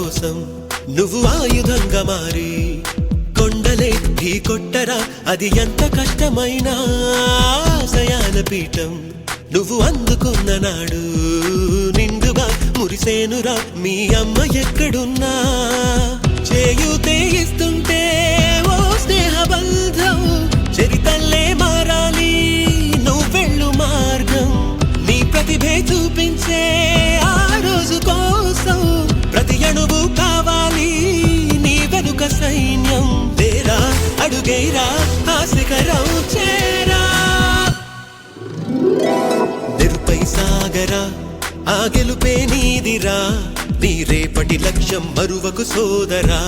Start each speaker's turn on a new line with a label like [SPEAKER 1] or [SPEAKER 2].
[SPEAKER 1] కోసం నువ్వు ఆయుధంగా మారి కొండలే ఢీ కొట్టరా, అది ఎంత కష్టమైనా ఆశయాల పీఠం నువ్వు అందుకున్న నాడు నిండుగా మురిసేనురా మీ అమ్మ ఎక్కడున్నా. చేయూతే ఇస్తుంటే ఓ స్నేహ బంధం చరితల్లే మారాలి నువ్వెళ్ళు మార్గం. నీ ప్రతిభే చూపించే ఆ రోజు కోసం ప్రతి అణువు కావాలి నీ వెనుక సైన్యం. తేరా అడుగేరా ఆ శిఖరం చేరా, నిరుపై సాగరా ఆ గెలుపే నీదిరా, నీ రేపటి లక్ష్యం మరువకు సోదరా.